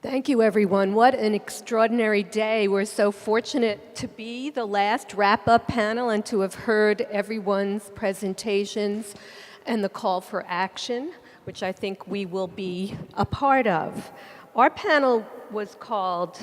Thank you, everyone. What an extraordinary day. We're so fortunate to be the last wrap-up panel and to have heard everyone's presentations and the call for action, which I think we will be a part of. Our panel was called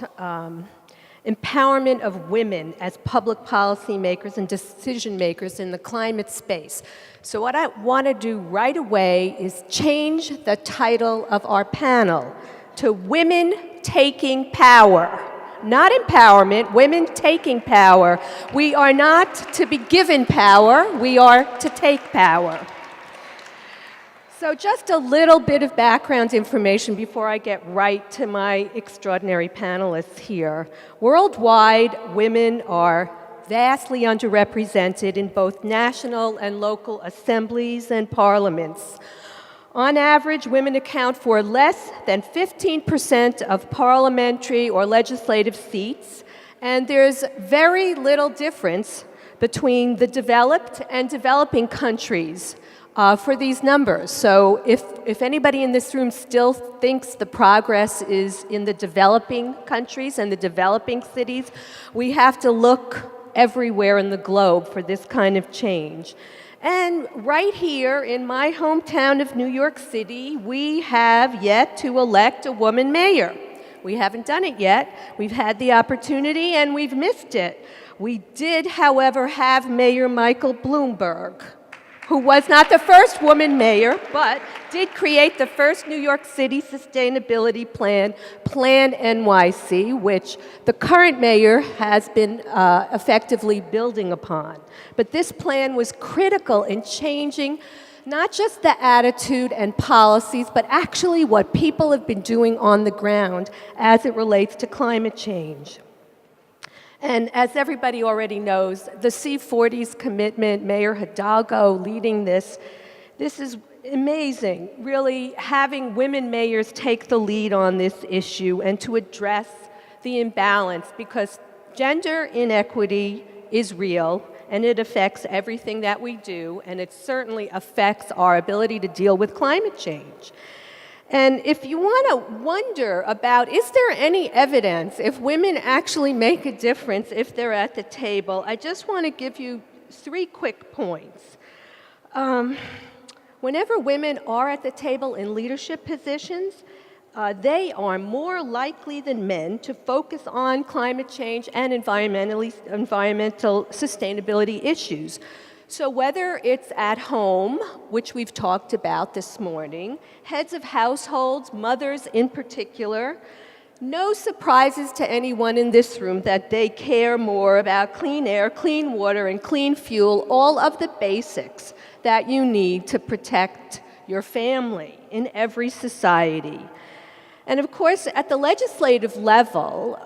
Empowerment of Women as Public Policy Makers and Decision Makers in the Climate Space. So what I want to do right away is change the title of our panel to Women Taking Power. Not empowerment, women taking power. We are not to be given power, we are to take power. So just a little bit of background information before I get right to my extraordinary panelists here. Worldwide, women are vastly underrepresented in both national and local assemblies and parliaments. On average, women account for less than 15% of parliamentary or legislative seats, and there's very little difference between the developed and developing countries for these numbers. So if anybody in this room still thinks the progress is in the developing countries and the developing cities, we have to look everywhere in the globe for this kind of change. And right here in my hometown of New York City, we have yet to elect a woman mayor. We haven't done it yet. We've had the opportunity and we've missed it. We did, however, have Mayor Michael Bloomberg, who was not the first woman mayor, but did create the first New York City Sustainability Plan, Plan NYC, which the current mayor has been effectively building upon. But this plan was critical in changing not just the attitude and policies, but actually what people have been doing on the ground as it relates to climate change. And as everybody already knows, the C40's commitment, Mayor Hidalgo leading this is amazing, really having women mayors take the lead on this issue and to address the imbalance, because gender inequity is real and it affects everything that we do, and it certainly affects our ability to deal with climate change. And if you want to wonder about, is there any evidence if women actually make a difference if they're at the table, I just want to give you 3 quick points. Whenever women are at the table in leadership positions, they are more likely than men to focus on climate change and environmental sustainability issues. So whether it's at home, which we've talked about this morning, heads of households, mothers in particular, no surprises to anyone in this room that they care more about clean air, clean water, and clean fuel, all of the basics that you need to protect your family in every society. And of course, at the legislative level,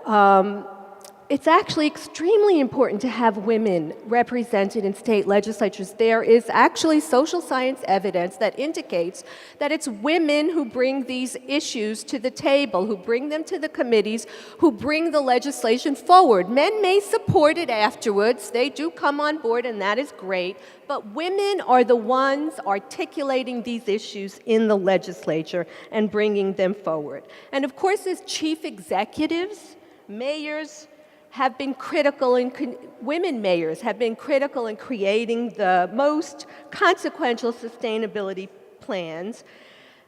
it's actually extremely important to have women represented in state legislatures. There is actually social science evidence that indicates that it's women who bring these issues to the table, who bring them to the committees, who bring the legislation forward. Men may support it afterwards. They do come on board, and that is great. But women are the ones articulating these issues in the legislature and bringing them forward. And of course, as chief executives, mayors, have been critical women mayors have been critical in creating the most consequential sustainability plans.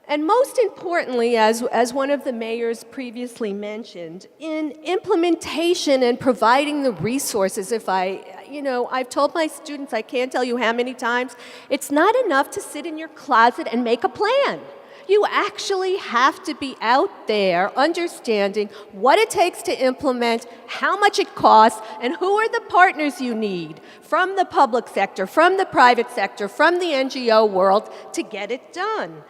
And most importantly, as one of the mayors previously mentioned, in implementation and providing the resources. I've told my students, I can't tell you how many times, it's not enough to sit in your closet and make a plan. You actually have to be out there understanding what it takes to implement, how much it costs, and who are the partners you need from the public sector, from the private sector, from the NGO world to get it done.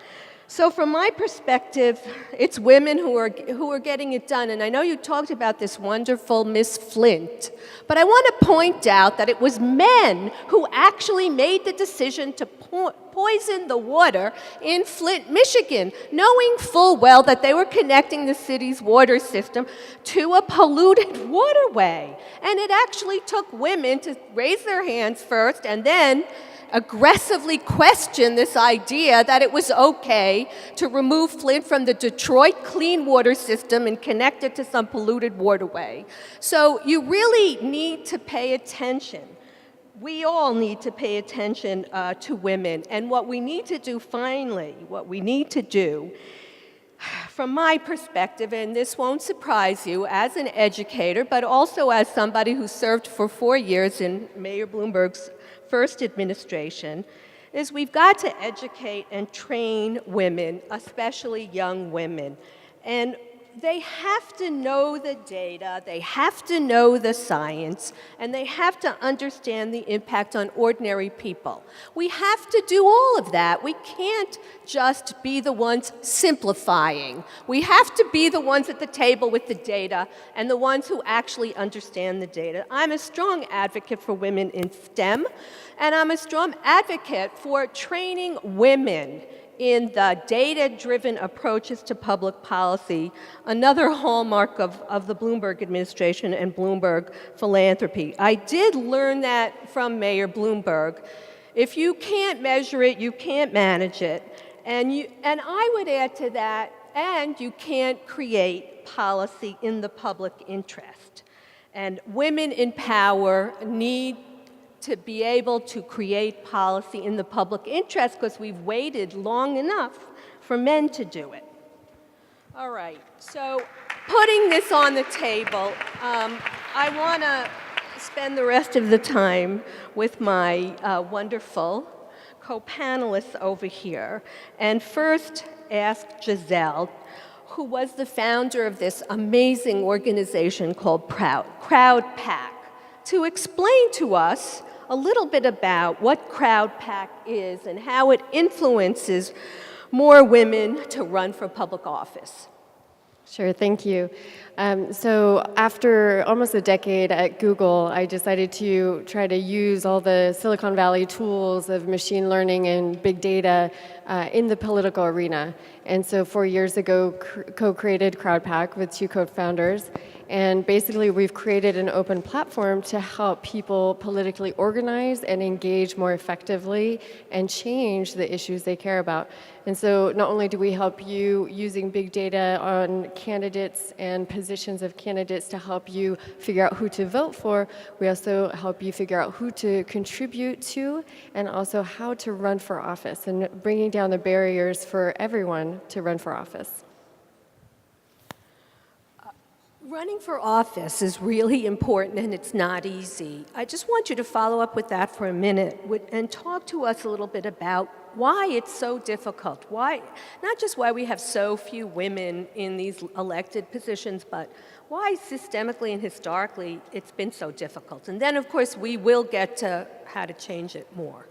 So from my perspective, it's women who are getting it done. And I know you talked about this wonderful Miss Flint, but I want to point out that it was men who actually made the decision to poison the water in Flint, Michigan, knowing full well that they were connecting the city's water system to a polluted waterway. And it actually took women to raise their hands first and then aggressively question this idea that it was okay to remove Flint from the Detroit clean water system and connect it to some polluted waterway. So you really need to pay attention. We all need to pay attention to women. And what we need to do finally, what we need to do, from my perspective, and this won't surprise you, as an educator, but also as somebody who served for 4 years in Mayor Bloomberg's first administration, is we've got to educate and train women, especially young women. And they have to know the data, they have to know the science, and they have to understand the impact on ordinary people. We have to do all of that. We can't just be the ones simplifying. We have to be the ones at the table with the data and the ones who actually understand the data. I'm a strong advocate for women in STEM, and I'm a strong advocate for training women in the data-driven approaches to public policy, another hallmark of the Bloomberg administration and Bloomberg philanthropy. I did learn that from Mayor Bloomberg. If you can't measure it, you can't manage it. And I would add to that, and you can't create policy in the public interest. And women in power need to be able to create policy in the public interest because we've waited long enough for men to do it. All right, so putting this on the table, I want to spend the rest of the time with my wonderful co-panelists over here, and first ask Gisel, who was the founder of this amazing organization called Crowdpac, to explain to us a little bit about what Crowdpac is and how it influences more women to run for public office. Sure, thank you. So after almost a decade at Google, I decided to try to use all the Silicon Valley tools of machine learning and big data in the political arena. And so 4 years ago, co-created Crowdpac with 2 co-founders. And basically, we've created an open platform to help people politically organize and engage more effectively and change the issues they care about. And so not only do we help you using big data on candidates and positions of candidates to help you figure out who to vote for, we also help you figure out who to contribute to and also how to run for office and bringing down the barriers for everyone to run for office. Running for office is really important and it's not easy. I just want you to follow up with that for a minute and talk to us a little bit about why it's so difficult. Why, not just why we have so few women in these elected positions, but why systemically and historically it's been so difficult. And then, of course, we will get to how to change it more.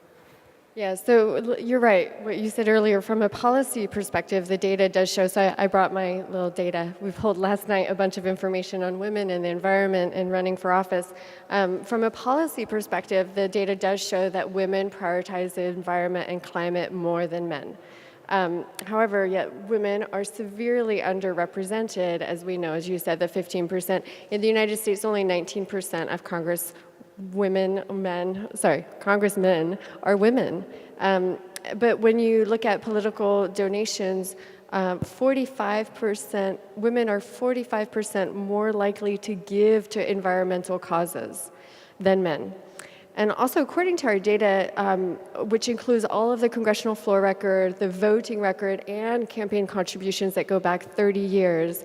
Yeah, so you're right. What you said earlier, from a policy perspective, the data does show. So I brought my little data. We pulled last night a bunch of information on women and the environment and running for office. From a policy perspective, the data does show that women prioritize the environment and climate more than men. However, yet women are severely underrepresented, as we know, as you said, the 15%. In the United States, only 19% of congressmen are women. But when you look at political donations, 45%, women are 45% more likely to give to environmental causes than men. And also, according to our data, which includes all of the congressional floor record, the voting record, and campaign contributions that go back 30 years,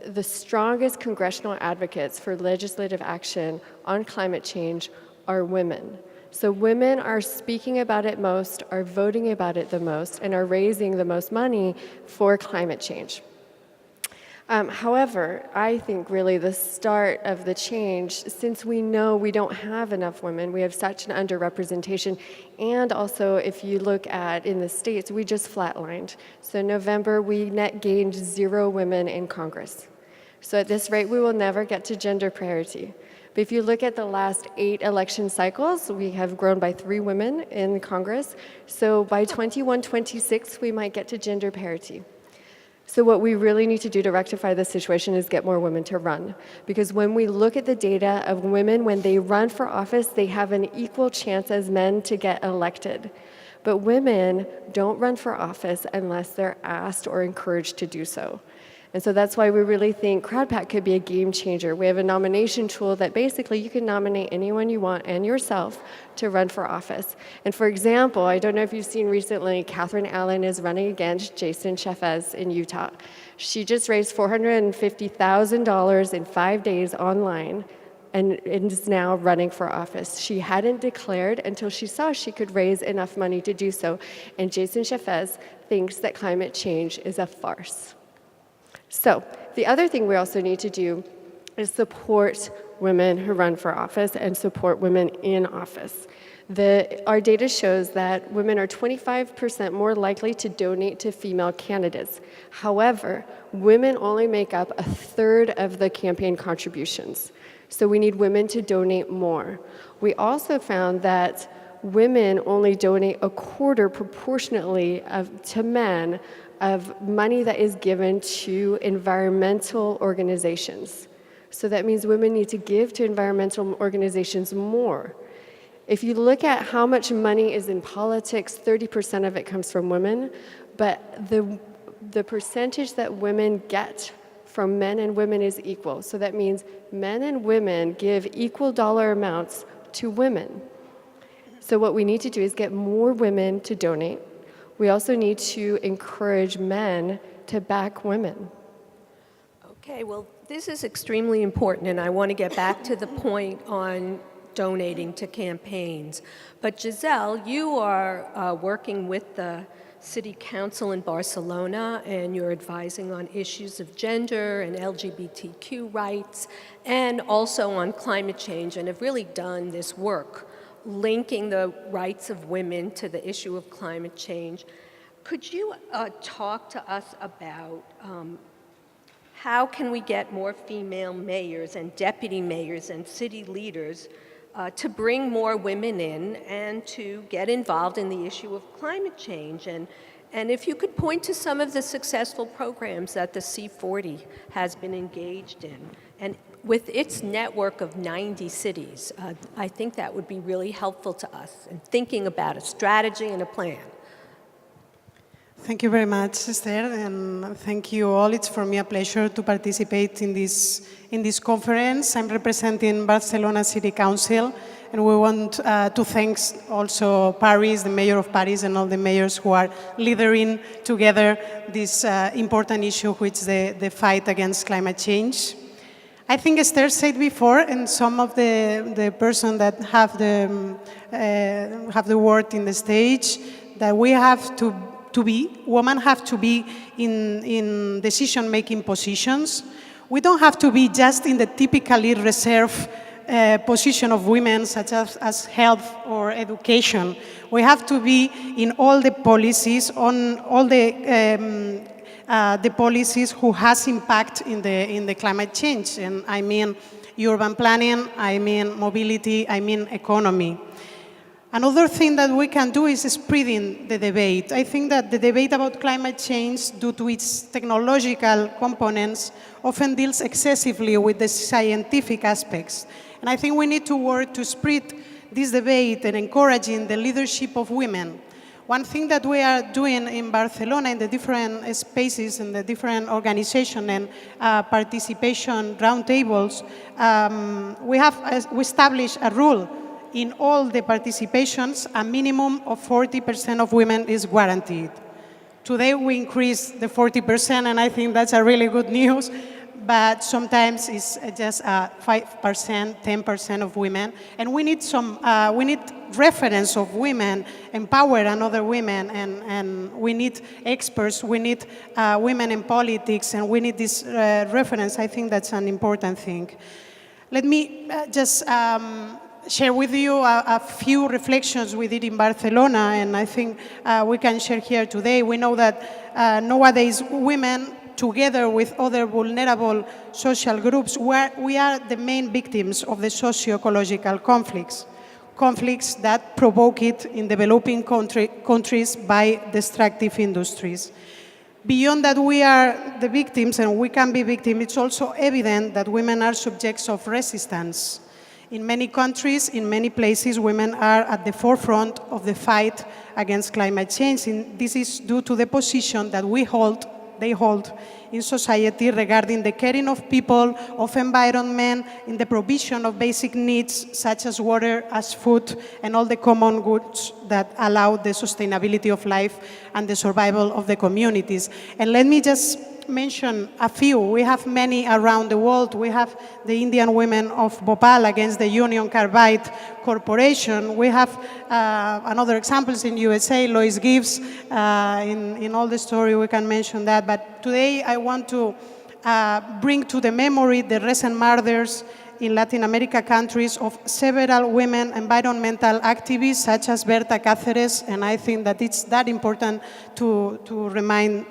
the strongest congressional advocates for legislative action on climate change are women. So women are speaking about it most, are voting about it the most, and are raising the most money for climate change. However, I think really the start of the change, since we know we don't have enough women, we have such an underrepresentation, and also if you look at in the states, we just flatlined. So in November, we net gained 0 women in Congress. So at this rate, we will never get to gender parity. But if you look at the last 8 election cycles, we have grown by 3 women in Congress. So by 21-26, we might get to gender parity. So what we really need to do to rectify this situation is get more women to run. Because when we look at the data of women, when they run for office, they have an equal chance as men to get elected. But women don't run for office unless they're asked or encouraged to do so. And so that's why we really think Crowdpac could be a game changer. We have a nomination tool that basically you can nominate anyone you want and yourself to run for office. And for example, I don't know if you've seen recently, Catherine Allen is running against Jason Chaffez in Utah. She just raised $450,000 in 5 days online and is now running for office. She hadn't declared until she saw she could raise enough money to do so. And Jason Chaffez thinks that climate change is a farce. So the other thing we also need to do is support women who run for office and support women in office. Our data shows that women are 25% more likely to donate to female candidates. However, women only make up a third of the campaign contributions. So we need women to donate more. We also found that women only donate a quarter proportionately to men of money that is given to environmental organizations. So that means women need to give to environmental organizations more. If you look at how much money is in politics, 30% of it comes from women, but the percentage that women get from men and women is equal. So that means men and women give equal dollar amounts to women. So what we need to do is get more women to donate. We also need to encourage men to back women. Okay, well, this is extremely important, and I want to get back to the point on donating to campaigns. But Gisel, you are working with the City Council in Barcelona, and you're advising on issues of gender and LGBTQ rights, and also on climate change, and have really done this work linking the rights of women to the issue of climate change. Could you talk to us about how can we get more female mayors and deputy mayors and city leaders to bring more women in and to get involved in the issue of climate change? And if you could point to some of the successful programs that the C40 has been engaged in. And with its network of 90 cities, I think that would be really helpful to us in thinking about a strategy and a plan. Thank you very much, Esther, and thank you all. It's for me a pleasure to participate in this conference. I'm representing Barcelona City Council, and we want to thank also Paris, the mayor of Paris, and all the mayors who are leading together this important issue, which is the fight against climate change. I think Esther said before, and some of the person that have the word in the stage, that we have women have to be in decision-making positions. We don't have to be just in the typically reserved position of women, such as health or education. We have to be in all the policies, on all the policies who has impact in the climate change. And I mean urban planning, I mean mobility, I mean economy. Another thing that we can do is spreading the debate. I think that the debate about climate change, due to its technological components, often deals excessively with the scientific aspects. And I think we need to work to spread this debate and encouraging the leadership of women. One thing that we are doing in Barcelona, in the different spaces, in the different organizations and participation roundtables, we established a rule. In all the participations, a minimum of 40% of women is guaranteed. Today we increased the 40%, and I think that's a really good news, but sometimes it's just 5%, 10% of women. And we need reference of women, empower another women, and we need experts, we need women in politics, and we need this reference. I think that's an important thing. Let me just share with you a few reflections we did in Barcelona, and I think we can share here today. We know that nowadays women, together with other vulnerable social groups, we are the main victims of the socio-ecological conflicts that provoke it in developing countries by destructive industries. Beyond that we are the victims and we can be victims, it's also evident that women are subjects of resistance. In many countries, in many places, women are at the forefront of the fight against climate change. And this is due to the position that they hold in society regarding the caring of people, of environment, in the provision of basic needs such as water, as food, and all the common goods that allow the sustainability of life and the survival of the communities. And let me just mention a few. We have many around the world. We have the Indian women of Bhopal against the Union Carbide Corporation. We have another examples in USA, Lois Gibbs. In all the story, we can mention that. But today, I want to bring to the memory the recent murders in Latin America countries of several women environmental activists, such as Berta Cáceres, and I think that it's that important to remind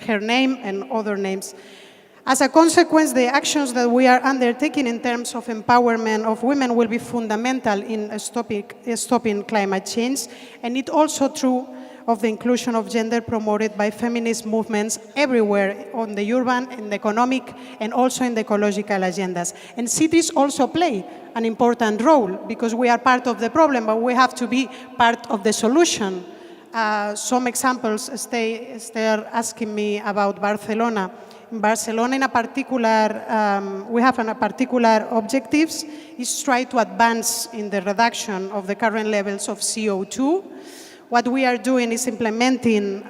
her name and other names. As a consequence, the actions that we are undertaking in terms of empowerment of women will be fundamental in stopping climate change, and it's also true of the inclusion of gender promoted by feminist movements everywhere on the urban and the economic and also in the ecological agendas. And cities also play an important role because we are part of the problem, but we have to be part of the solution. Some examples, Esther asking me about Barcelona. In Barcelona, in a particular, we have a particular objectives is try to advance in the reduction of the current levels of CO2. What we are doing is implementing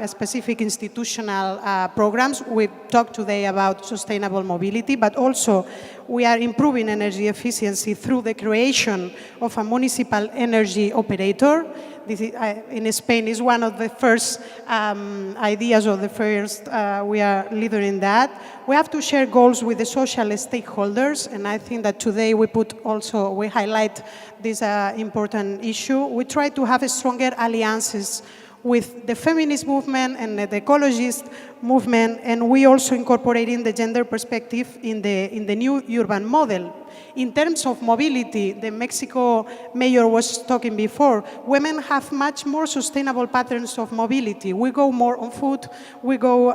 specific institutional programs. We talked today about sustainable mobility, but also we are improving energy efficiency through the creation of a municipal energy operator. This is, in Spain is one of the first ideas or the first, we are leader in that. We have to share goals with the social stakeholders, and I think that today we highlight this important issue. We try to have stronger alliances with the feminist movement and the ecologist movement, and we also incorporating the gender perspective in the new urban model. In terms of mobility, the Mexico mayor was talking before, women have much more sustainable patterns of mobility. We go more on foot, we go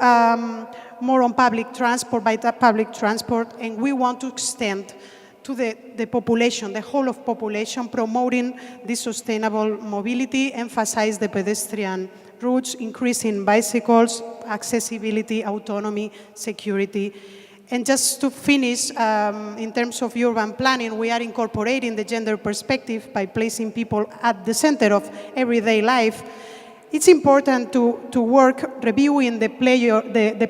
more on public transport, and we want to extend to the population, the whole of population, promoting this sustainable mobility, emphasize the pedestrian routes, increasing bicycles, accessibility, autonomy, security. And just to finish, in terms of urban planning, we are incorporating the gender perspective by placing people at the center of everyday life. It's important to work reviewing the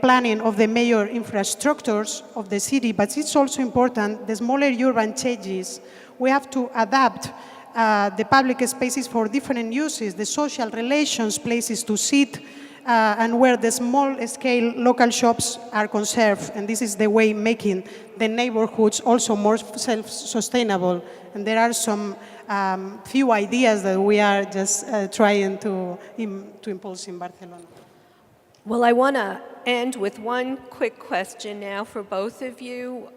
planning of the major infrastructures of the city, but it's also important, the smaller urban changes, we have to adapt the public spaces for different uses, the social relations, places to sit, and where the small-scale local shops are conserved. And this is the way making the neighborhoods also more self-sustainable. And there are some few ideas that we are just trying to impose in Barcelona. Well, I want to end with one quick question now for both of you.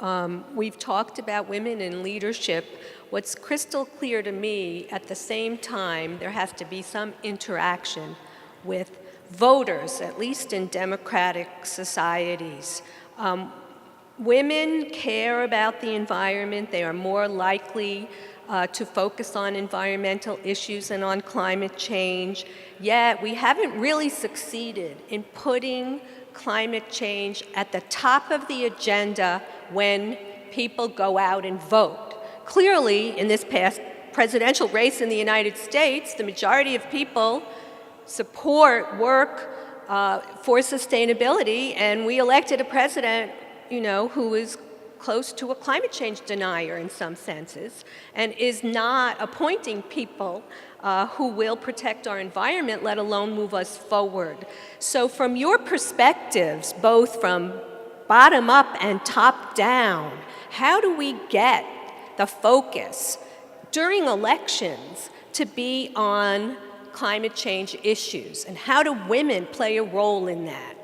We've talked about women in leadership. What's crystal clear to me, at the same time, there has to be some interaction with voters, at least in democratic societies. Women care about the environment. They are more likely to focus on environmental issues and on climate change. Yet we haven't really succeeded in putting climate change at the top of the agenda when people go out and vote. Clearly, in this past presidential race in the United States, the majority of people support work for sustainability, and we elected a president, who is close to a climate change denier in some senses, and is not appointing people who will protect our environment, let alone move us forward. So from your perspectives, both from bottom up and top down, how do we get the focus during elections to be on climate change issues, and how do women play a role in that?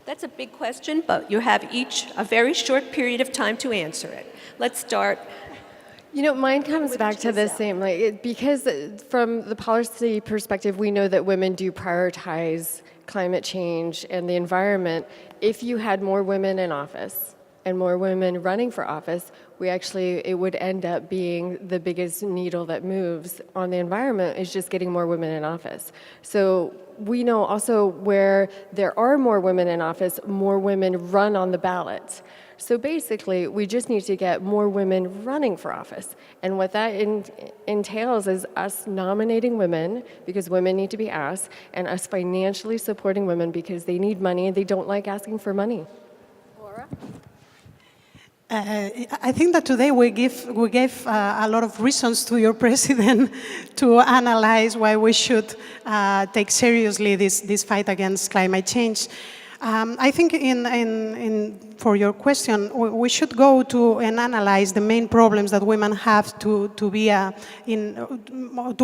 That's a big question, but you have each a very short period of time to answer it. Let's start. Mine comes back to the same, because from the policy perspective, we know that women do prioritize climate change and the environment, if you had more women in office and more women running for office, it would end up being the biggest needle that moves on the environment is just getting more women in office. So we know also where there are more women in office, more women run on the ballot. So basically, we just need to get more women running for office. And what that entails is us nominating women, because women need to be asked, and us financially supporting women because they need money and they don't like asking for money. Laura? I think that today we gave a lot of reasons to your president to analyze why we should take seriously this fight against climate change. I think for your question, we should go to and analyze the main problems that women have to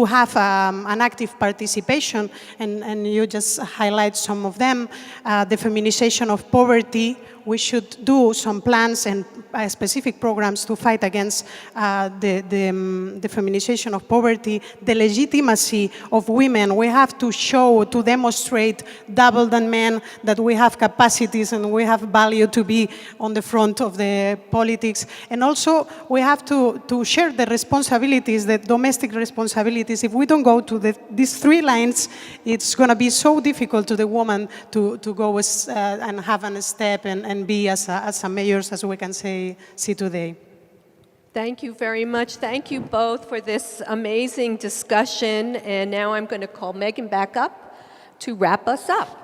have an active participation, and you just highlight some of them. The feminization of poverty. We should do some plans and specific programs to fight against the feminization of poverty, the legitimacy of women. We have to show, to demonstrate double than men that we have capacities and we have value to be on the front of the politics. And also we have to share the responsibilities, the domestic responsibilities. If we don't go to these three lines, it's going to be so difficult to the woman to go and have a step and be as a mayors as we can see today. Thank you very much. Thank you both for this amazing discussion. And now I'm going to call Megan back up to wrap us up.